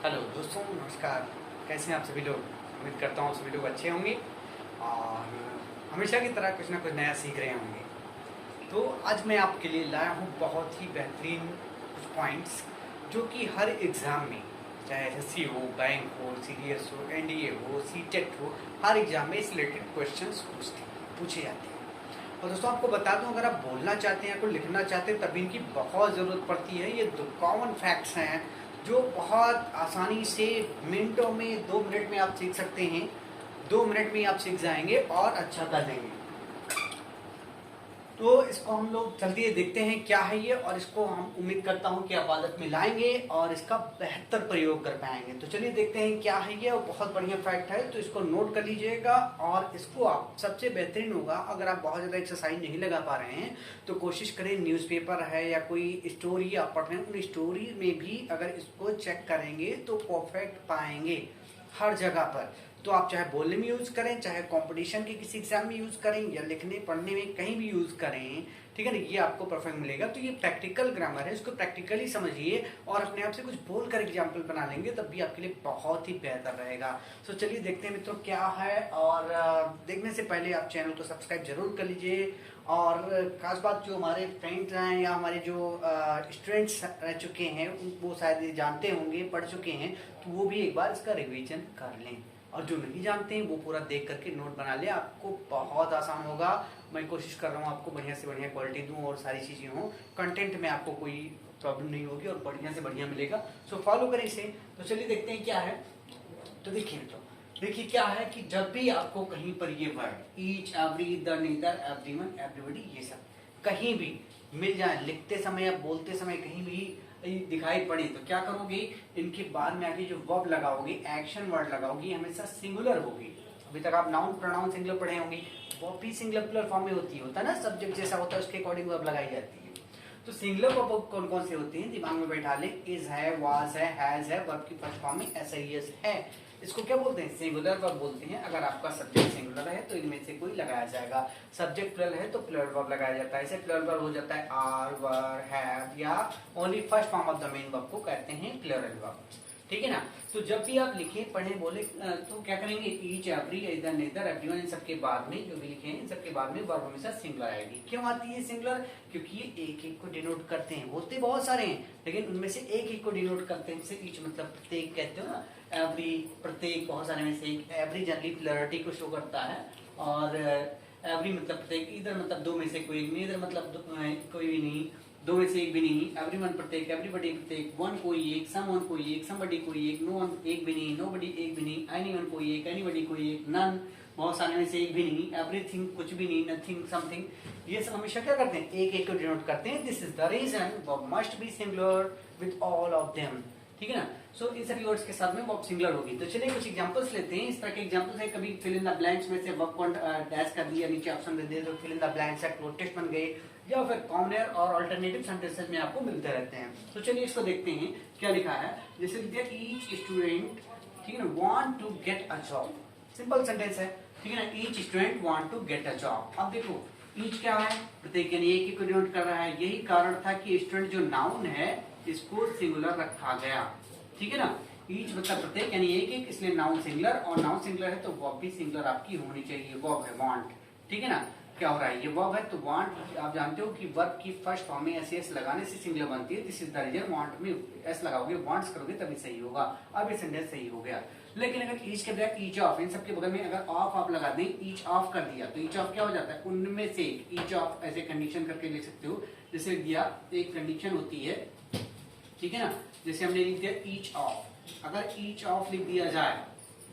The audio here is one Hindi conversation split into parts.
हेलो दोस्तों, नमस्कार। कैसे हैं आप सभी लोग? उम्मीद करता हूँ सभी लोग अच्छे होंगे और हमेशा की तरह कुछ ना कुछ नया सीख रहे होंगे। तो आज मैं आपके लिए लाया हूँ बहुत ही बेहतरीन कुछ पॉइंट्स जो कि हर एग्ज़ाम में, चाहे एसएससी हो, बैंक हो, सीडीएस हो, एनडीए हो, सीटेट हो, हर एग्ज़ाम में इस रिलेटेड क्वेश्चंस पूछे जाते हैं। और दोस्तों आपको बता दूं, अगर आप बोलना चाहते हैं या कोई लिखना चाहते हैं तभी इनकी बहुत ज़रूरत पड़ती है। ये दो कॉमन फैक्ट्स हैं जो बहुत आसानी से मिनटों में 2 मिनट में आप सीख सकते हैं। 2 मिनट में आप सीख जाएंगे और अच्छा कर लेंगे। तो इसको हम लोग जल्दी देखते हैं क्या है ये, और इसको हम उम्मीद करता हूँ कि आप आदत में लाएंगे और इसका बेहतर प्रयोग कर पाएंगे। तो चलिए देखते हैं क्या है ये, और बहुत बढ़िया फैक्ट है तो इसको नोट कर लीजिएगा। और इसको आप सबसे बेहतरीन होगा, अगर आप बहुत ज़्यादा एक्सरसाइज नहीं लगा पा रहे हैं तो कोशिश करें, न्यूज़पेपर है या कोई स्टोरी आप पढ़ रहे हैं, उन स्टोरी में भी अगर इसको चेक करेंगे तो परफेक्ट पाएंगे हर जगह पर। तो आप चाहे बोलने में यूज़ करें, चाहे कंपटीशन के किसी एग्जाम में यूज़ करें या लिखने पढ़ने में कहीं भी यूज़ करें, ठीक है ना, ये आपको परफेक्ट मिलेगा। तो ये प्रैक्टिकल ग्रामर है, इसको प्रैक्टिकली समझिए और अपने आप से कुछ बोल कर एग्जाम्पल बना लेंगे तब भी आपके लिए बहुत ही बेहतर रहेगा। तो चलिए देखते हैं मित्रों क्या है। और देखने से पहले आप चैनल को सब्सक्राइब जरूर कर लीजिए। और खास बात, जो हमारे फ्रेंड्स हैं या हमारे जो स्टूडेंट्स रह चुके हैं वो शायद जानते होंगे, पढ़ चुके हैं, तो वो भी एक बार इसका रिवीजन कर लें। और जो नहीं जानते हैं वो पूरा देख करके नोट बना ले, आपको बहुत आसान होगा। मैं कोशिश कर रहा हूँ आपको बढ़िया से बढ़िया क्वालिटी दूँ और सारी चीज़ें हों, कंटेंट में आपको कोई प्रॉब्लम नहीं होगी और बढ़िया से बढ़िया मिलेगा। सो फॉलो करें इसे। तो चलिए देखते हैं क्या है। तो देखिए मित्रों, देखिए क्या है कि जब भी आपको कहीं पर ये word each, every, the, neither, everyone, everybody, ये सब कहीं भी मिल जाए, लिखते समय या बोलते समय कहीं भी दिखाई पड़े, तो क्या करोगे, इनके बाद में आगे जो वर्ब लगाओगे, एक्शन वर्ड लगाओगी, हमेशा सिंगुलर होगी। अभी तक आप नाउन प्रोनाउन सिंगुलर पढ़े होंगे, वर्ब भी सिंगुलर फॉर्म में होता है ना, सब्जेक्ट जैसा होता है उसके अकॉर्डिंग वर्ब लगाई जाती है। तो सिंगुलर वर्ब कौन कौन से होते हैं, दिमाग में बैठा ले। इज है, वाज है, हैज है, वर्ब की फर्स्ट फॉर्म में एसआईएस है। इसको क्या बोलते हैं, सिंगुलर वर्ब बोलते हैं। अगर आपका सब्जेक्ट सिंगुलर है तो इनमें से कोई लगाया जाएगा, सब्जेक्ट प्लुरल है तो प्लुरल वर्ब लगाया जाता है। ऐसे प्लुरल वर्ब हो जाता है आर, वर, हैव, या only first form of the main verb को कहते हैं प्लुरल वर्ब, ठीक है ना। तो जब भी आप लिखे, पढ़े, बोले तो क्या करेंगे, ईच, एवरी, इधर, नेदर, एवरीवन, इन सबके बाद में जो भी लिखे हैं इन सबके बाद में वर्ब हमेशा सिंगुलर आएगी। क्यों आती है सिंगुलर, क्योंकि ये एक एक को डिनोट करते हैं। होते बहुत सारे हैं लेकिन उनमें से एक एक को डिनोट करते हैं। जैसे ईच मतलब प्रत्येक कहते हो ना, एवरी प्रत्येक, बहुत सारे में से एक। एवरी जनरली प्लुरलिटी को शो करता है, और एवरी मतलब प्रत्येक, इधर मतलब दो में से कोई एक, नेदर मतलब कोई भी नहीं, दो में से एक भी नहीं, एवरीवन प्रत्येक, एवरीबॉडी प्रत्येक, वन कोई एक, समवन कोई एक, समबडी कोई एक, नो वन एक भी नहीं, नोबडी एक भी नहीं, एनीवन कोई एक, एनीबडी कोई एक, नन बहुत सारे में से एक भी नहीं, एवरीथिंग कुछ भी नहीं, नथिंग समथिंग। ये सब हमेशा क्या करते हैं, एक एक को डिनोट करते हैं। This is the reason verb must be singular with all of them, ठीक है ना। सो इन सभी वर्ड्स के साथ में वर्ब सिंगुलर होगी। तो चलिए कुछ एग्जांपल्स लेते हैं। इस तरह के एग्जांपल्स है, कभी फिल इन द ब्लैंक्स में से वर्ब को डैश कर दिया, नीचे ऑप्शन दे दिए तो फिल इन द ब्लैंक्स है, टेस्ट बन गए, या फिर कॉमनर और अल्टरनेटिव सेंटेंसेस में आपको मिलते रहते हैं। तो चलिए इसको देखते हैं क्या लिखा है। जैसे लिख दिया, ईच स्टूडेंट, ठीक है ना, want to get a job. Simple sentence है, ठीक है ना, each student want to get a job. अब देखो ईच क्या है, प्रत्येक, यानी एक ही को डिनोट कर रहा है। यही कारण था कि स्टूडेंट जो नाउन है इसको सिंगुलर रखा गया, ठीक है ना। ईच मतलब प्रत्येक यानी एक एक, इसलिए नाउन सिंगुलर, और नाउन सिंगुलर है तो वर्ब भी सिंगुलर आपकी होनी चाहिए। वर्ब है वांट, ठीक है ना। क्या हो रहा है, ये वर्ब है तो वांट, आप जानते हो कि वर्ब की फर्स्ट फॉर्म में एस लगाने से सिंगुलर बनती है। This is the reason, want में एस लगाओगे, वांट्स करोगे तभी सही होगा। अब ये सेंटेंस सही हो गया। लेकिन अगर ईच के बजाय ईच ऑफ, इन सबके बगल में अगर ऑफ आप लगा दें, ईच ऑफ कर दिया, तो ईच ऑफ क्या हो जाता है, उनमें से ईच ऑफ ऐसे कंडीशन करके लिख सकते हो। जैसे दिया, एक कंडीशन होती है, ठीक है ना, जैसे हमने लिख दिया ईच ऑफ। अगर ईच ऑफ लिख दिया जाए,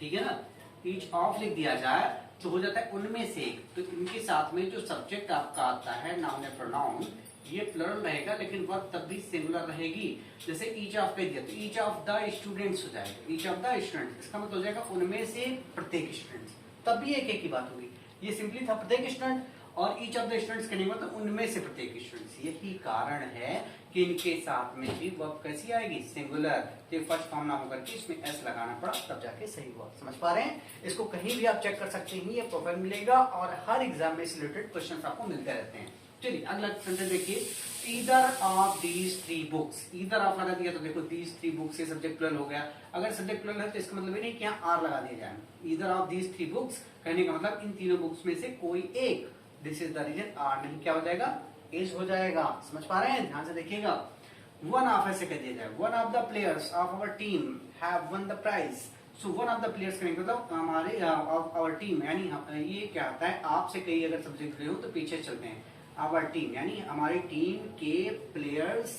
ठीक है ना, ईच ऑफ लिख दिया जाए तो हो जाता है उनमें से एक। तो इनके साथ में जो सब्जेक्ट आपका आता है, नाउन या प्रोनाउन, ये प्लुरल रहेगा लेकिन वर्ब तब भी सिंगुलर रहेगी। जैसे ईच ऑफ कह दिया तो ईच ऑफ द स्टूडेंट्स हो जाएगा, ईच ऑफ द स्टूडेंट, इसका मतलब हो जाएगा उनमें से प्रत्येक स्टूडेंट, तब भी एक एक की बात होगी। ये सिंपली था प्रत्येक स्टूडेंट, और ईच ऑफ द स्टूडेंट्स का नहीं मतलब उनमें से प्रत्येक स्टूडेंट्स। यही कारण है कि इनके साथ में भी वर्ब कैसी आएगी, सिंगुलर। तो फर्स्ट फॉर्म ना होकर के इसमें एस लगाना पड़ा, तब जाके सही हुआ। समझ पा रहे हैं? इसको कहीं भी आप चेक कर सकते हैं, ये प्रोफाइल मिलेगा और हर एग्जाम में इस रिलेटेड क्वेश्चन आपको मिलते रहते हैं। चलिए अगला सेंटेंस देखिए, either of these three books. Either of लगा दिया तो देखो दीज थ्री बुक्स से सब्जेक्ट प्लूरल हो गया। अगर सब्जेक्ट प्लूरल है तो इसका मतलब ये नहीं कि यहाँ आर लगा दिया जाए। Either of these three books कहने का मतलब इन तीनों बुक्स में से कोई एक, this is the reason, are नहीं क्या हो जाएगा, इज हो जाएगा। समझ पा रहे हैं, ध्यान से देखिएगा। वन ऑफ ऐसे कह दिया जाए, one of the players of our team have won the prize. So one of the players करेंगे मतलब हमारे ऑफ आवर टीम, यानी ये क्या आता है, आपसे कई अगर सब्जेक्ट रहे हो तो पीछे चलते हैं। आवर टीम यानी हमारी टीम के प्लेयर्स,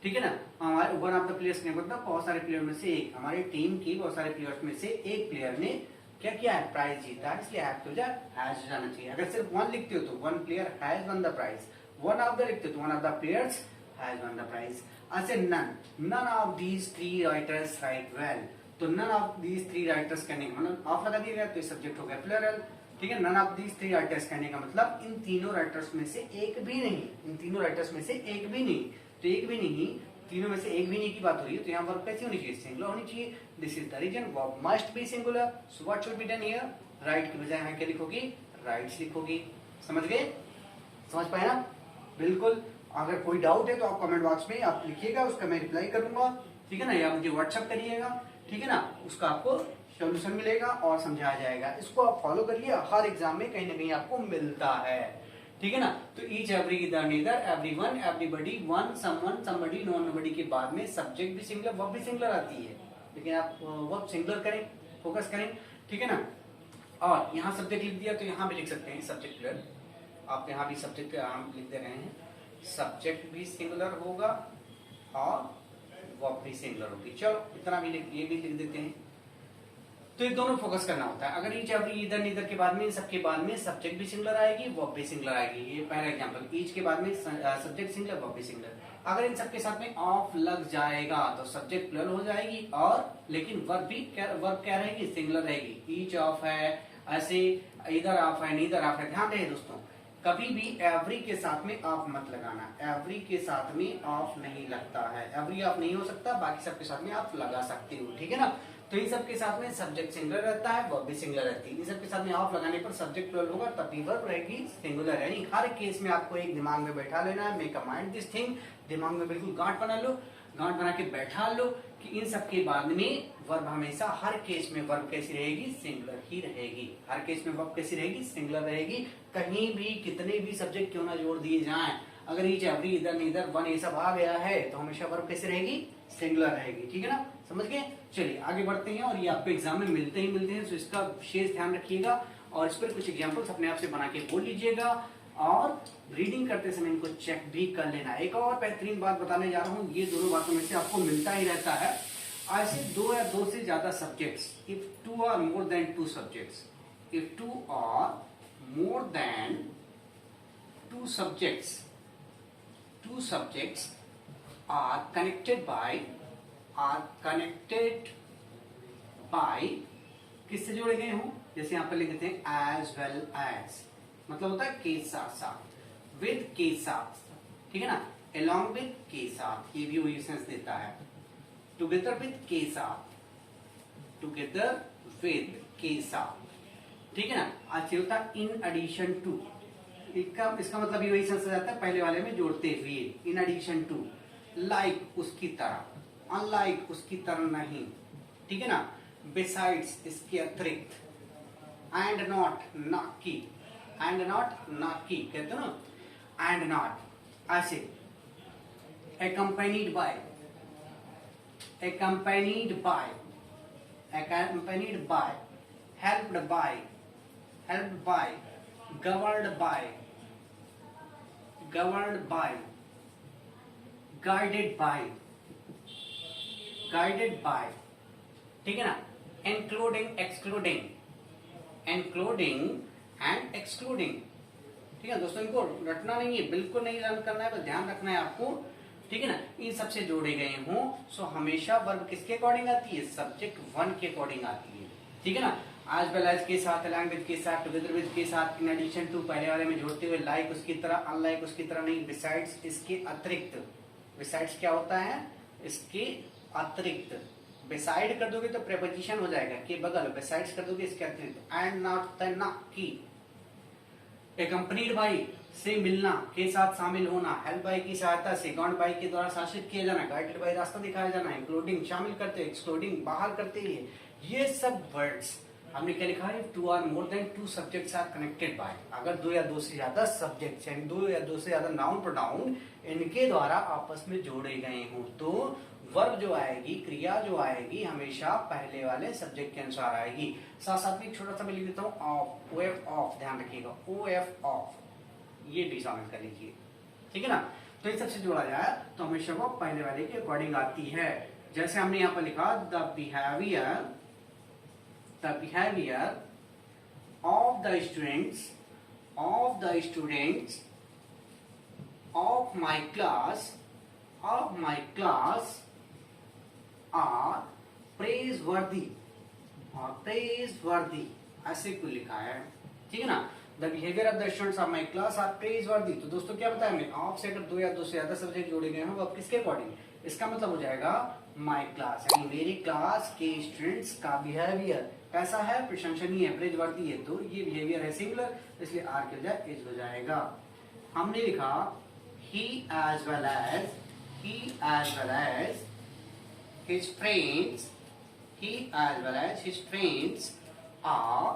ठीक है ना। हमारे वन ऑफ द प्लेयर्स ने मतलब बहुत सारे प्लेयर में से एक, हमारी टीम की बहुत सारे प्लेयर्स में से एक प्लेयर ने क्या किया है, प्राइज जीता है, इसलिए हैव की वजह हैज जाना चाहिए। अगर सिर्फ वन लिखते हो तो one player has won the prize, one of the लिखते हो तो one of the players has won the prize. ऐसे none, none of these three writers write well, तो none of these three writers कहने का मतलब ऑफ लगा दिया गया तो सब्जेक्ट हो गया प्लूरल, ठीक है। None of these three writers कहने का मतलब इन तीनों राइटर्स में से एक भी नहीं, इन तीनों राइटर्स में से एक भी नहीं, तो एक भी नहीं, तीनों में से एक भी नहीं की बात हो रही है, तो यहाँ वर्ब कैसी होनी चाहिए, सिंगुलर होनी चाहिए। This is the reason, verb must be singular. So what should be done here, right की बजाय यहाँ क्या लिखोगी, राइट्स लिखोगी। समझ गए, समझ पाए ना, बिल्कुल। अगर कोई डाउट है तो आप कमेंट बॉक्स में आप लिखिएगा, उसका मैं रिप्लाई करूंगा, ठीक है ना, या मुझे व्हाट्सएप करिएगा, ठीक है ना, उसका आपको सोल्यूशन मिलेगा और समझाया जाएगा। इसको आप फॉलो करिए, हर एग्जाम में कहीं ना कहीं आपको मिलता है, ठीक है ना। तो each, every, either, neither, everyone, everybody, one, someone, somebody, nobody के बाद में सब्जेक्ट भी सिंगुलर, वर्ब भी सिंगुलर आती है, लेकिन आप वर्ब सिंगुलर करें, फोकस करें, ठीक है ना। और यहाँ सब्जेक्ट लिख दिया तो यहाँ भी लिख सकते हैं सब्जेक्ट प्लूरल, आप यहाँ भी सब्जेक्ट हम लिख दे रहे हैं, सब्जेक्ट भी सिंगुलर होगा और वर्ब भी सिंगुलर होगी। चलो इतना भी ये भी लिख देते हैं। तो ये दोनों फोकस करना होता है। अगर ईच, एवरी, इधर, नीदर के बाद में, इन सबके बाद में सब्जेक्ट भी सिंगुलर आएगी, वर्ब भी सिंगुलर आएगी। ये पहला एग्जांपल, ईच के बाद में सब्जेक्ट सिंगुलर, वर्ब भी सिंगुलर। अगर इन सबके साथ में ऑफ लग जाएगा तो सब्जेक्ट प्लूरल हो जाएगी, और लेकिन वर्ब भी वर्ब क्या रहेगी, सिंगुलर रहेगी। ईच ऑफ है, ऐसे इधर ऑफ है, नीदर ऑफ है। ध्यान रहे दोस्तों, कभी भी एवरी के साथ में ऑफ मत लगाना, एवरी के साथ में ऑफ नहीं लगता है, एवरी ऑफ नहीं हो सकता, बाकी सबके साथ में आप लगा सकते हो, ठीक है ना। तो इन सबके साथ में सब्जेक्ट सिंगुलर रहता है, वर्ब भी सिंगुलर रहती है। इन सबके साथ में ऑफ लगाने पर सब्जेक्ट प्लूरल होगा, तभी वर्ब रहेगी सिंगुलर। यानी हर केस में आपको एक दिमाग में बैठा लेना है, make a mind this thing, दिमाग में बिल्कुल गांठ बना लो, गांठ बना के बैठा लो कि इन सबके बाद में वर्ब हमेशा, हर केस में वर्ब कैसी रहेगी, सिंगुलर ही रहेगी। हर केस में वर्ब कैसी रहेगी, सिंगुलर रहेगी। कहीं भी कितने भी सब्जेक्ट क्यों ना जोड़ दिए जाएं, अगर each, every, either, neither, one ये सब आ गया है तो हमेशा वर्ब कैसे रहेगी, सिंगुलर रहेगी, ठीक है ना। समझ गए, चलिए आगे बढ़ते हैं। और ये आपको एग्जाम में मिलते ही मिलते हैं, तो इसका विशेष ध्यान रखिएगा और इस पर कुछ एग्जाम्पल्स अपने आप से बना के बोल लीजिएगा, और रीडिंग करते समय इनको चेक भी कर लेना। एक और बेहतरीन बात बताने जा रहा हूँ, ये दोनों बातों में से आपको मिलता ही रहता है। ऐसे दो या दो से ज्यादा subjects, if two or more than two subjects, if two or more than two subjects, two subjects are connected by किससे जोड़े गए हों, जैसे यहाँ पर लिख देते हैं as well as, मतलब होता है के साथ साथ, with के साथ, ठीक है ना, along with के साथ, ये भी वही सेंस देता है, together with के साथ, together with के साथ, ठीक है ना। आज होता है in addition to, इसका मतलब ये वही सेंस आ जाता है पहले वाले में जोड़ते हुए, इन एडिशन टू, लाइक उसकी तरह, अनलाइक उसकी तरह नहीं, ठीक है ना, बिसाइड्स इसके अतिरिक्त, एंड नॉट ना की, एंड नॉट ना की कहते हो ना, एंड नॉट ऐसे, accompanied by, accompanied by, accompanied by, helped by, helped by, governed by, governed by, guided by, guided by, ठीक है ना, including, excluding, including and excluding, ठीक है दोस्तों। इनको रटना नहीं है, बिल्कुल नहीं लर्न करना है, बस ध्यान रखना है आपको, ठीक है ना। इन सबसे जोड़े गए हों सो हमेशा वर्ब किसके अकॉर्डिंग आती है, सब्जेक्ट वन के अकॉर्डिंग आती है, ठीक है ना। आज वेल एज के साथ, अलॉन्ग विद के साथ, टुगेदर विद के साथ, इन एडिशन टू पहले वाले में जोड़ते हुए, लाइक उसकी तरह, अनलाइक उसकी तरह नहीं, बिसाइड्स इसके अतिरिक्त, बिसाइड्स क्या होता है, इसके अतिरिक्त, बिसाइड कर दोगे तो प्रेपोजिशन हो जाएगा के बगल, बिसाइड्स कर दोगे इसके अतिरिक्त, एंड नॉट द ना की, accompanied by से मिलना, के साथ शामिल होना, हेल्प बाय की सहायता से, गवर्न बाय के द्वारा शासित किया जाना, गाइडेड बाय रास्ता दिखाया जाना, इंक्लूडिंग शामिल करते, एक्सक्लूडिंग बाहर करते हुए, ये सब वर्ड्स हमने क्या लिखा है, two or more than two subjects are connected by, अगर दो या दो से ज्यादा सब्जेक्ट्स यानी दो या दो से ज्यादा नाउन प्रोनाउन इनके द्वारा आपस में जोड़े गए हों तो वर्ब जो आएगी, क्रिया जो आएगी, हमेशा पहले वाले सब्जेक्ट के अनुसार आएगी। साथ साथ में एक छोटा सा मैं लिख देता हूँ ऑफ, ओ एफ ऑफ, ध्यान रखिएगा, ओ एफ ऑफ, ये भी शामिल कर लीजिए, ठीक है ना। तो इन सबसे जोड़ा जाए तो हमेशा वो पहले वाले के अकॉर्डिंग आती है। जैसे हमने यहाँ पर लिखा the behaviour of the students of my class are praiseworthy, ऐसे क्यों लिखा है, ठीक है ना। The behaviour of the students of my class are praiseworthy, तो दोस्तों क्या बताया हमने, ऑफ से अगर दो या दो से ज्यादा सब्जेक्ट जोड़े गए हो वो किसके अकॉर्डिंग, इसका मतलब हो जाएगा माई क्लास, यानी मेरी क्लास के स्टूडेंट्स का बिहेवियर कैसा है, प्रशंसनीय है, प्रेजवर्दी है, तो ये बिहेवियर है सिंगुलर, इसलिए आर के बजाय इज हो जाएगा। हमने लिखा he as well as his friends are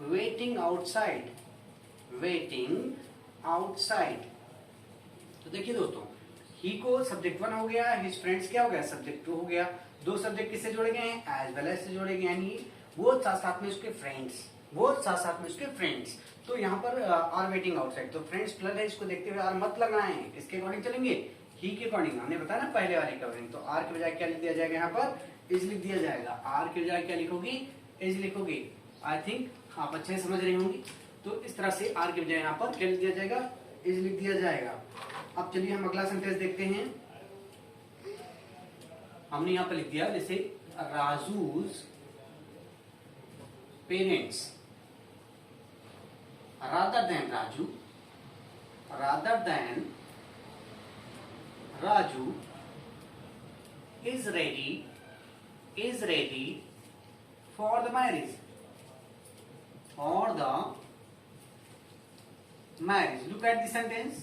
waiting outside। तो देखिए दोस्तों, ही को सब्जेक्ट 1 हो गया, his friends क्या हो गया, सब्जेक्ट 2 हो गया, दो सब्जेक्ट किससे जोड़े गए हैं, as well as से जोड़े गए, यानी वो साथ साथ में उसके फ्रेंड्स, तो यहाँ पर आर वेटिंग आउटसाइड, तो फ्रेंड्स प्लस है, इसको देखते हुए आर मत लगाए हैं, किसके अकॉर्डिंग चलेंगे, ही के अकॉर्डिंग, हमने बताया ना पहले वाले के अकॉर्डिंग, तो आर के बजाय क्या लिख दिया जाएगा, यहाँ पर इज लिख दिया जाएगा, आर के बजाय क्या लिखोगी, इज लिखोगी। आई थिंक आप अच्छे से समझ रही होंगी, तो इस तरह से आर के बजाय यहाँ पर क्या लिख दिया जाएगा, इज लिख दिया जाएगा। अब चलिए हम अगला सेंटेंस देखते हैं। हमने यहाँ पर लिख दिया जैसे Raju's parents rather than Raju is ready for the marriage, look at the sentence।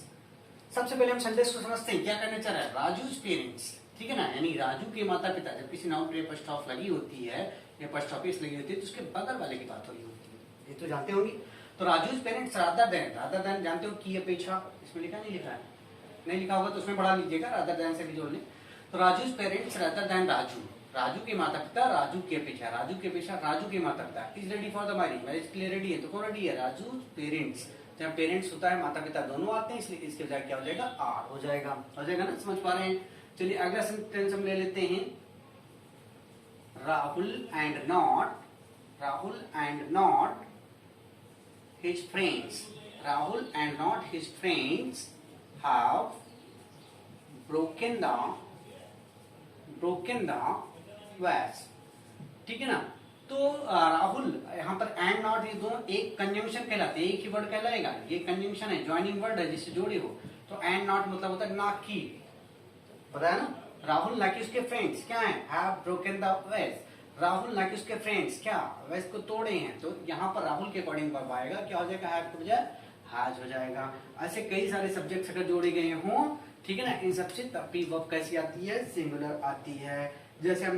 सबसे पहले हम सेंटेंस को समझते हैं, क्या करना चाह रहा है, राजूज पेरेंट्स, ठीक है ना, यानी राजू के माता पिता, जब किसी नाउन पे फर्स्ट ऑफ लगी होती है या फर्स्ट ऑफिस लगी होती है तो उसके बगल वाले की बात हो रही होती है, ये तो जानते होंगे। तो राजूज पेरेंट्स रादर देन जानते हो की अपेक्षा, इसमें लिखा नहीं लिखा है, नहीं लिखा होगा तो उसमें बढ़ा लीजिएगा, रादर देन से भी जोड़ लें। तो Raju's parents rather than Raju के माता पिता राजू की अपेक्षा राजू के माता पिता is ready for the marriage के लिए रेडी है, तो कौन रेडी है, राजू पेरेंट्स। जब पेरेंट्स होता है माता पिता दोनों आते हैं, इसलिए इसके बजाय क्या हो जाएगा, आर हो जाएगा ना, समझ पा रहे हैं। चलिए अगला सेंटेंस हम ले लेते हैं, Rahul and not his friends have broken the vase, ठीक है ना। तो राहुल यहाँ पर एंड नॉट, ये दोनों एक कंजंक्शन कहलाते हैं, एक ही वर्ड कहलाएगा, ये कंजंक्शन है, ज्वाइनिंग वर्ड है जिससे जोड़े हो, तो एंड नॉट मतलब होता है ना की, पता है ना, राहुल ना कि उसके फ्रेंड्स क्या है, हैव ब्रोकन द वेस, राहुल ना कि उसके फ्रेंड्स क्या वेस को तोड़े हैं, तो यहाँ पर राहुल के अकॉर्डिंग वर्ब आएगा, क्या हो जाएगा, हैव के बजाय हैज हो जाएगा। ऐसे कई सारे सब्जेक्ट्स अगर जोड़े गए हों, ठीक है ना, इन सबसे तब भी वर्ब कैसी आती है, सिंगुलर आती है। जैसे हमने